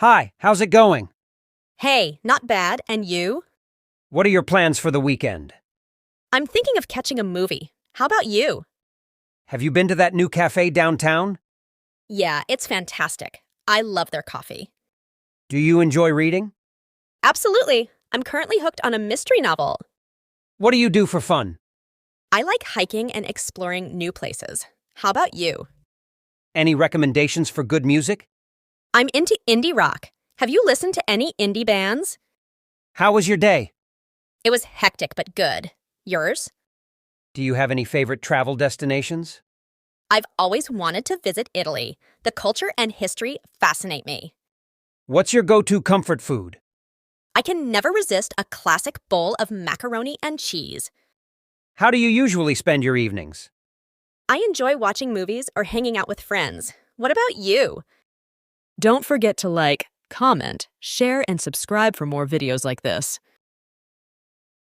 Hi, how's it going? Hey, not bad. And you? What are your plans for the weekend? I'm thinking of catching a movie. How about you? Have you been to that new cafe downtown? Yeah, it's fantastic. I love their coffee. Do you enjoy reading? Absolutely. I'm currently hooked on a mystery novel. What do you do for fun? I like hiking and exploring new places. How about you? Any recommendations for good music? I'm into indie rock. Have you listened to any indie bands? How was your day? It was hectic but good. Yours? Do you have any favorite travel destinations? I've always wanted to visit Italy. The culture and history fascinate me. What's your go-to comfort food? I can never resist a classic bowl of macaroni and cheese. How do you usually spend your evenings? I enjoy watching movies or hanging out with friends. What about you? Don't forget to like, comment, share, and subscribe for more videos like this.